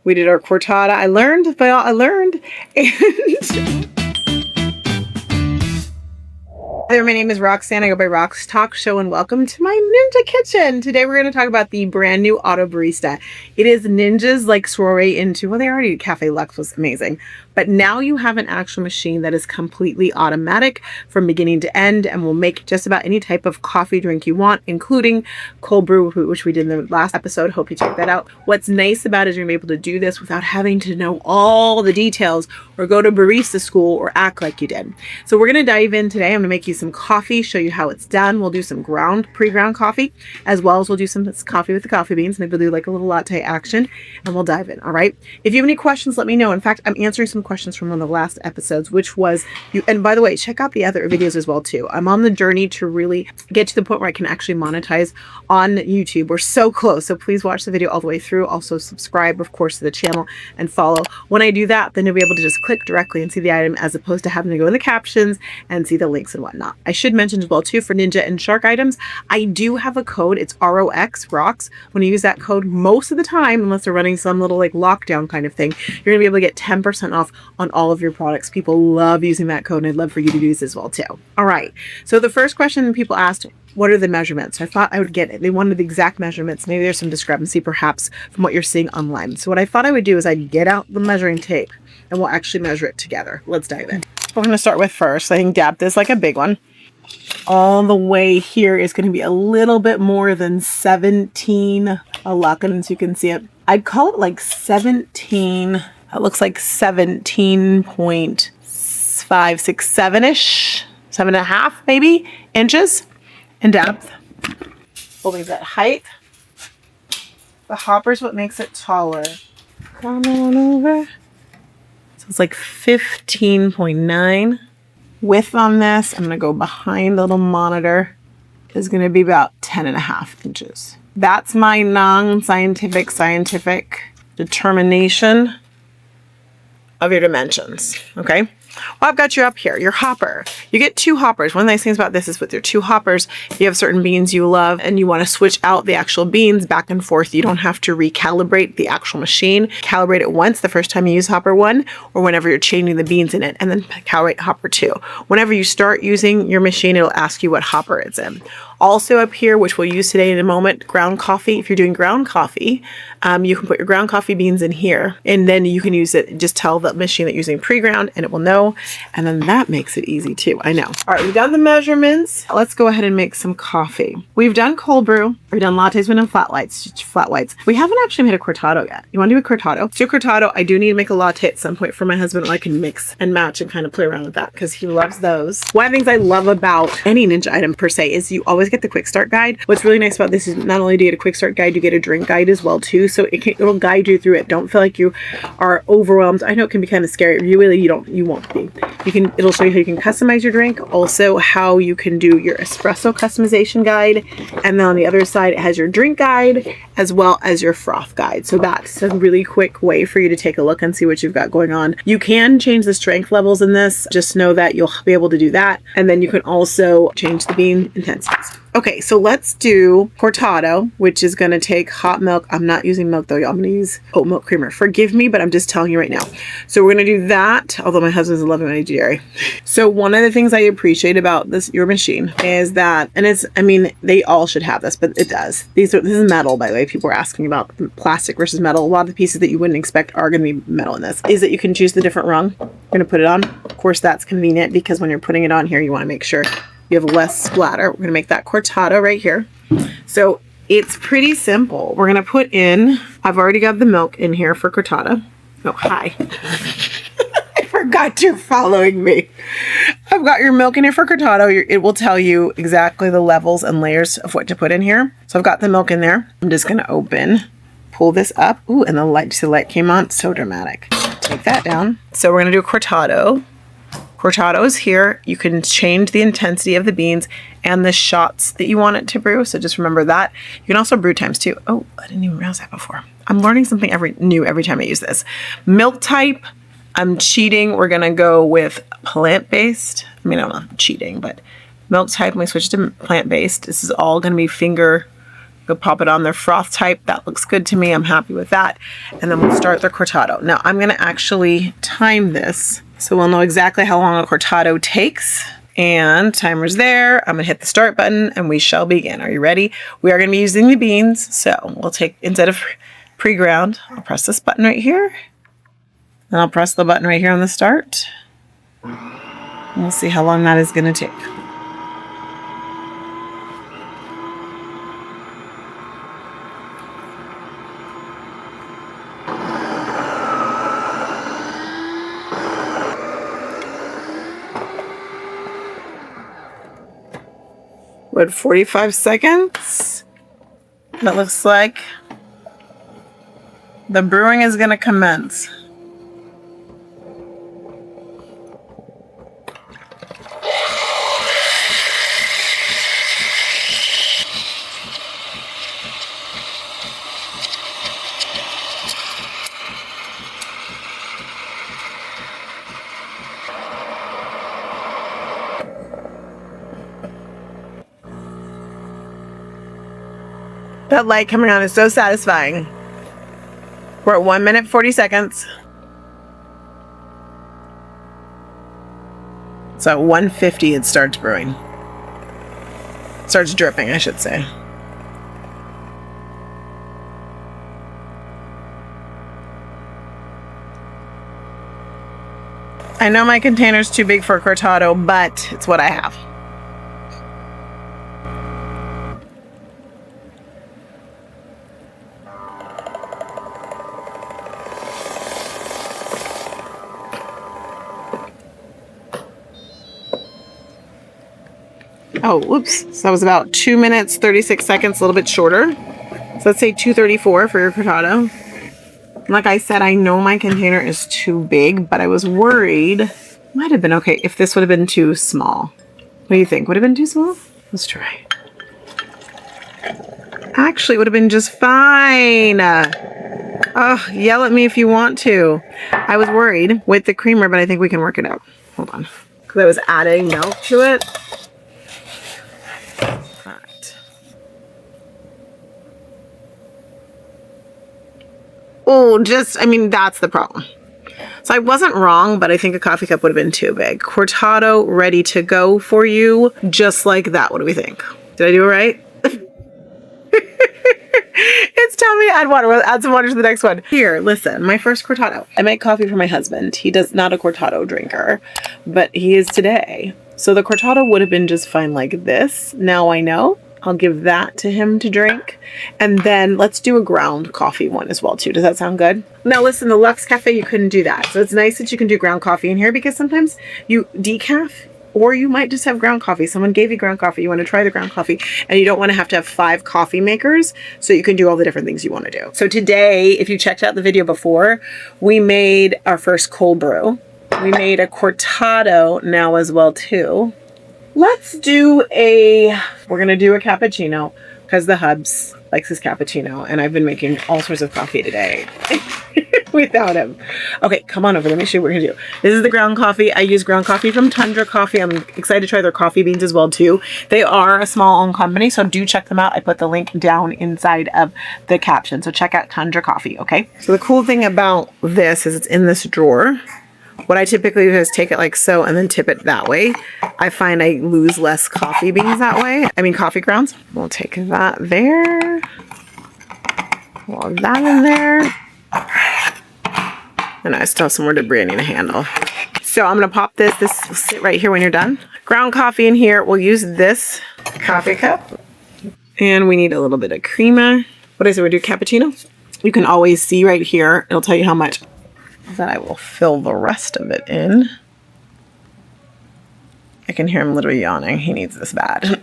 We did our Cortado. I learned. And hi there, my name is Roxanne. I go by Rox Talk Show, and welcome to my Ninja kitchen. Today we're going to talk about the brand new AutoBarista. It is Ninja's like soiree into, well, they already, Cafe Lux was amazing, but now you have an actual machine that is completely automatic from beginning to end and will make just about any type of coffee drink you want, including cold brew, which we did in the last episode. Hope you check that out. What's nice about it is you're able to do this without having to know all the details or go to barista school or act like you did. So we're going to dive in today. I'm going to make you some coffee, show you how it's done. We'll do some pre-ground coffee, as well as we'll do some coffee with the coffee beans. Maybe we'll do like a little latte action, and we'll dive in. All right. If you have any questions, let me know. In fact, I'm answering some questions from one of the last episodes, which was you. And by the way, check out the other videos as well too. I'm on the journey to really get to the point where I can actually monetize on YouTube. We're so close. So please watch the video all the way through. Also subscribe, of course, to the channel and follow. When I do that, then you'll be able to just click directly and see the item as opposed to having to go in the captions and see the links and whatnot. I should mention as well too, for Ninja and Shark items, I do have a code. It's ROX. When you use that code, most of the time, unless they're running some little like lockdown kind of thing, you're gonna be able to get 10% off on all of your products. People love using that code, and I'd love for you to do this as well too. All right. So the first question people asked, what are the measurements? So I thought I would get it. They wanted the exact measurements. Maybe there's some discrepancy perhaps from what you're seeing online. So what I thought I would do is I'd get out the measuring tape and we'll actually measure it together. Let's dive in. We're going to start with first. I think dab this like a big one. All the way here is going to be a little bit more than 17. I'll lock it in so you can see it. I'd call it like 17. It looks like 17.5, 6, 7-ish, 7.5 maybe inches in depth. We'll leave that height. The hopper's what makes it taller. Come on over. So it's like 15.9. Width on this, I'm going to go behind the little monitor, is going to be about 10.5 inches. That's my scientific determination of your dimensions. Okay. Well, I've got you up here, your hopper. You get 2 hoppers. One of the nice things about this is with your 2 hoppers, you have certain beans you love and you want to switch out the actual beans back and forth. You don't have to recalibrate the actual machine. Calibrate it once the first time you use hopper 1 or whenever you're changing the beans in it, and then calibrate hopper 2. Whenever you start using your machine, it'll ask you what hopper it's in. Also up here, which we'll use today in a moment, ground coffee. If you're doing ground coffee, you can put your ground coffee beans in here, and then you can use it. Just tell the machine that you're using pre-ground, and it will know. And then that makes it easy too. I know. All right, we've done the measurements. Let's go ahead and make some coffee. We've done cold brew. We've done lattes. We've done flat whites. We haven't actually made a Cortado yet. You want to do a Cortado? So Cortado, I do need to make a latte at some point for my husband. I can mix and match and kind of play around with that because he loves those. One of the things I love about any Ninja item per se is you always get the quick start guide. What's really nice about this is not only do you get a quick start guide, you get a drink guide as well too. So it'll guide you through it. Don't feel like you are overwhelmed. I know it can be kind of scary. You won't be. It'll show you how you can customize your drink. Also how you can do your espresso customization guide. And then on the other side, it has your drink guide as well as your froth guide. So that's a really quick way for you to take a look and see what you've got going on. You can change the strength levels in this. Just know that you'll be able to do that. And then you can also change the bean intensities. Okay, so let's do Cortado, which is going to take hot milk. I'm not using milk though, y'all. I'm going to use oat milk creamer. Forgive me, but I'm just telling you right now. So we're going to do that, although my husband's loving my dairy. So one of the things I appreciate about your machine is that, and they all should have this, but it does. This is metal, by the way. People are asking about plastic versus metal. A lot of the pieces that you wouldn't expect are going to be metal in this. Is that you can choose the different rung. You're going to put it on. Of course, that's convenient because when you're putting it on here, you want to make sure you have less splatter. We're going to make that Cortado right here. So it's pretty simple. We're going to put in, I've already got the milk in here for Cortado. Oh, hi. I forgot you're following me. I've got your milk in here for Cortado. It will tell you exactly the levels and layers of what to put in here. So I've got the milk in there. I'm just going to pull this up. Ooh, and the light came on. So dramatic. Take that down. So we're going to do a Cortado. Cortado is here. You can change the intensity of the beans and the shots that you want it to brew. So just remember that. You can also brew times too. Oh, I didn't even realize that before. I'm learning something new every time I use this. Milk type, I'm cheating. We're going to go with plant-based. I mean, I'm not cheating, but milk type, when we switch to plant-based, this is all going to be finger We'll pop it on their froth type. That looks good to me. I'm happy with that. And then we'll start their Cortado. Now I'm gonna actually time this so we'll know exactly how long a Cortado takes. And timer's there. I'm gonna hit the start button and we shall begin. Are you ready? We are gonna be using the beans. So we'll take, instead of pre-ground, I'll press this button right here. Then I'll press the button right here on the start. And we'll see how long that is gonna take. What, 45 seconds? That looks like the brewing is gonna commence. That light coming on is so satisfying. We're at 1 minute 40 seconds. So at 1:50 it starts brewing. Starts dripping, I should say. I know my container's too big for a Cortado, but it's what I have. Oh, whoops. So that was about 2 minutes, 36 seconds, a little bit shorter. So let's say 2:34 for your Cortado. Like I said, I know my container is too big, but I was worried. Might have been okay if this would have been too small. What do you think? Would have been too small? Let's try. Actually, it would have been just fine. Oh, yell at me if you want to. I was worried with the creamer, but I think we can work it out. Hold on. Because I was adding milk to it. Oh, I mean, that's the problem. So I wasn't wrong, but I think a coffee cup would have been too big. Cortado ready to go for you, just like that. What do we think? Did I do it right? It's telling me to add water. We'll add some water to the next one. Here, listen, my first Cortado. I make coffee for my husband. He does not a Cortado drinker, but he is today. So the Cortado would have been just fine like this. Now I know. I'll give that to him to drink. And then let's do a ground coffee one as well too. Does that sound good? Now listen, the Luxe Cafe, you couldn't do that. So it's nice that you can do ground coffee in here because sometimes you decaf or you might just have ground coffee. Someone gave you ground coffee. You want to try the ground coffee and you don't want to have 5 coffee makers. So you can do all the different things you want to do. So today, if you checked out the video before, we made our first cold brew. We made a Cortado now as well too. Let's do we're going to do a cappuccino because the hubs likes his cappuccino and I've been making all sorts of coffee today without him. Okay, come on over. Let me show you what we're going to do. This is the ground coffee. I use ground coffee from Tundra Coffee. I'm excited to try their coffee beans as well too. They are a small owned company, so do check them out. I put the link down inside of the caption. So check out Tundra Coffee, okay? So the cool thing about this is it's in this drawer. What I typically do is take it like so and then tip it that way. I find I lose less coffee beans that way. I mean coffee grounds. We'll take that there. Log that in there. And I still have some more debris I need to handle. So I'm going to pop this. This will sit right here when you're done. Ground coffee in here. We'll use this coffee cup. And we need a little bit of crema. What is it? We do cappuccino? You can always see right here. It'll tell you how much. Then I will fill the rest of it in. I can hear him literally yawning. He needs this bad.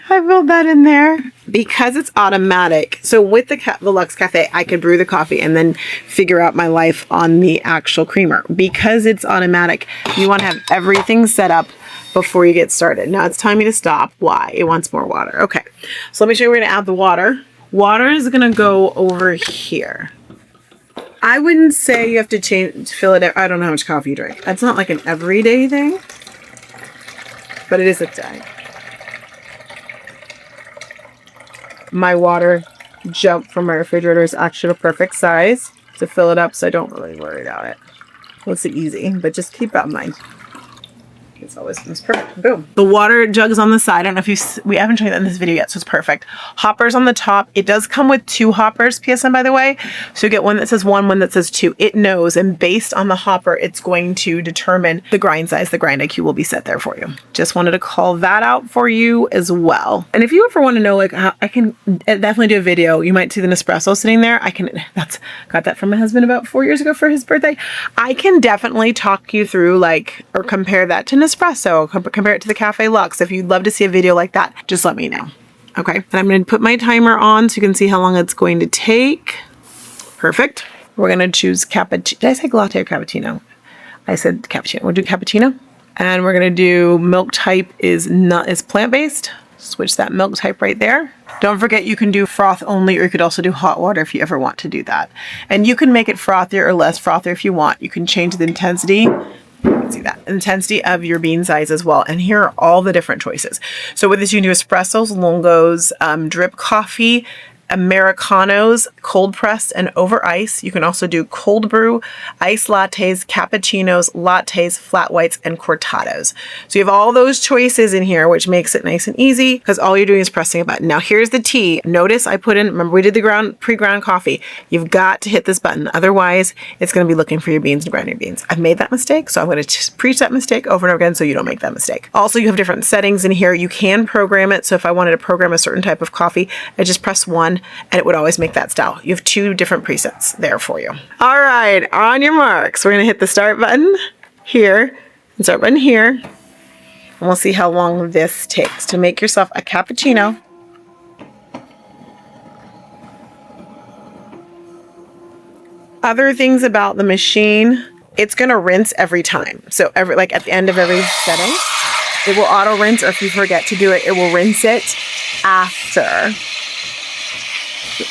I filled that in there. Because it's automatic, so with the Luxe Cafe, I could brew the coffee and then figure out my life on the actual creamer. Because it's automatic, you want to have everything set up before you get started. Now it's time to stop. Why? It wants more water. Okay, so let me show you where to add the water. Water is going to go over here. I wouldn't say you have to fill it. I don't know how much coffee you drink. That's not like an everyday thing, but it is a day. My water jump from my refrigerator is actually the perfect size to fill it up, so I don't really worry about it. Well, it's easy, but just keep that in mind. It's always perfect. Boom. The water jug's on the side. I don't know if we haven't shown that in this video yet, so it's perfect. Hoppers on the top. It does come with 2 hoppers, PSN, by the way. So you get one that says 1, one that says 2. It knows, and based on the hopper, it's going to determine the grind size. The grind IQ will be set there for you. Just wanted to call that out for you as well. And if you ever want to know, like, how I can definitely do a video. You might see the Nespresso sitting there. Got that from my husband about 4 years ago for his birthday. I can definitely talk you through, like, or compare that to Nespresso, compare it to the Cafe Luxe. If you'd love to see a video like that, just let me know. Okay, and I'm going to put my timer on so you can see how long it's going to take. Perfect. We're going to choose cappuccino. Did I say latte or cappuccino? I said cappuccino. We'll do cappuccino. And we're going to do milk type is plant-based. Switch that milk type right there. Don't forget you can do froth only, or you could also do hot water if you ever want to do that. And you can make it frothier or less frothier if you want. You can change the intensity. See that intensity of your bean size as well. And here are all the different choices. So with this, you can do espressos, longos, drip coffee, Americanos, cold pressed and over ice. You can also do cold brew, iced lattes, cappuccinos, lattes, flat whites, and cortados. So you have all those choices in here, which makes it nice and easy because all you're doing is pressing a button. Now here's the tea. Notice I put in, remember we did the pre-ground coffee. You've got to hit this button. Otherwise it's going to be looking for your beans and grinding your beans. I've made that mistake, so I'm going to preach that mistake over and over again so you don't make that mistake. Also, you have different settings in here. You can program it. So if I wanted to program a certain type of coffee, I just press 1 and it would always make that style. You have 2 different presets there for you. All right, on your marks, we're gonna hit the start button here and start button here. And we'll see how long this takes to make yourself a cappuccino. Other things about the machine, it's gonna rinse every time. So like at the end of every setting, it will auto rinse, or if you forget to do it, it will rinse it after.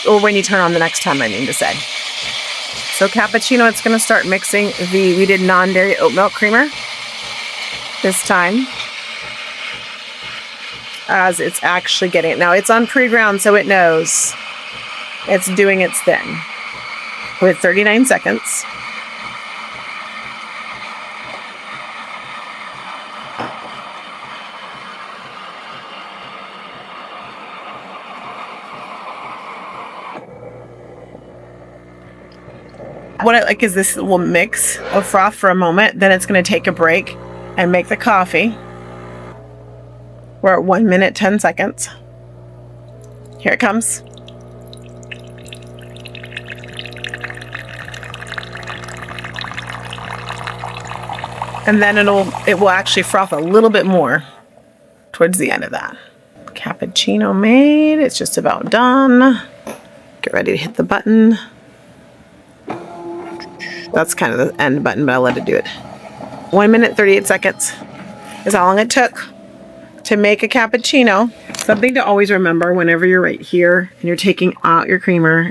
Or when you turn on the next time, I mean to say. So cappuccino, it's going to start mixing we did non-dairy oat milk creamer this time as it's actually getting it. Now it's on pre-ground, so it knows it's doing its thing with 39 seconds. What I like is this will mix of froth for a moment, then it's going to take a break and make the coffee. We're at 1 minute, 10 seconds. Here it comes. And then it will actually froth a little bit more towards the end of that. Cappuccino made. It's just about done. Get ready to hit the button. That's kind of the end button, but I'll let it do it. 1 minute, 38 seconds is how long it took to make a cappuccino. Something to always remember whenever you're right here and you're taking out your creamer,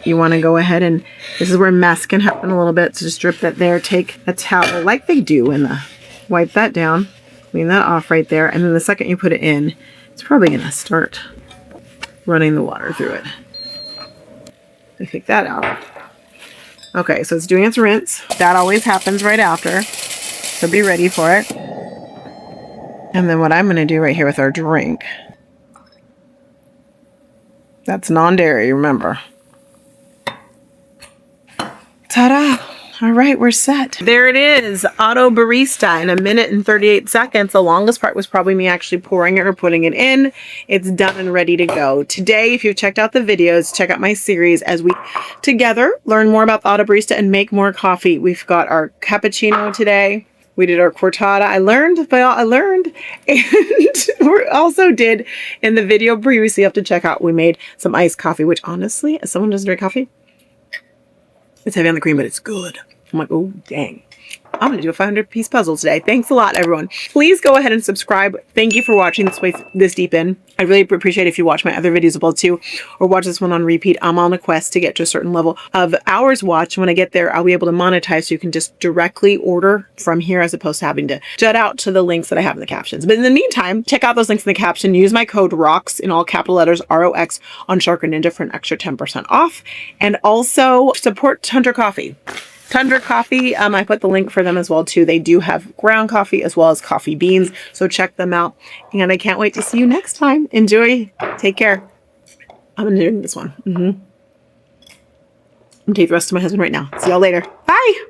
you want to go ahead and, this is where mess can happen a little bit, so just drip that there, take a towel like they do and wipe that down, clean that off right there, and then the second you put it in, it's probably going to start running the water through it. I take that out. Okay, so it's doing its rinse. That always happens right after, so be ready for it. And then what I'm going to do right here with our drink, that's non-dairy, remember. Ta-da! All right, we're set. There it is, AutoBarista in 1 minute and 38 seconds. The longest part was probably me actually pouring it or putting it in. It's done and ready to go. Today, if you've checked out the videos, check out my series as we together learn more about the AutoBarista and make more coffee. We've got our cappuccino today. We did our cortada. I learned. And we also did in the video previously, you have to check out, we made some iced coffee, which honestly, as someone who doesn't drink coffee, it's heavy on the cream, but it's good. I'm like, oh, dang. I'm going to do a 500-piece puzzle today. Thanks a lot, everyone. Please go ahead and subscribe. Thank you for watching this deep in. I really appreciate if you watch my other videos as well too, or watch this one on repeat. I'm on a quest to get to a certain level of hours watched. When I get there, I'll be able to monetize, so you can just directly order from here as opposed to having to jut out to the links that I have in the captions. But in the meantime, check out those links in the caption. Use my code ROX in all capital letters, ROX, on Shark or Ninja for an extra 10% off. And also support Tundra Coffee. Tundra Coffee, I put the link for them as well too. They do have ground coffee as well as coffee beans, so check them out. And I can't wait to see you next time. Enjoy. Take care. I'm doing this one. I'm gonna take the rest to my husband right now. See y'all later. Bye.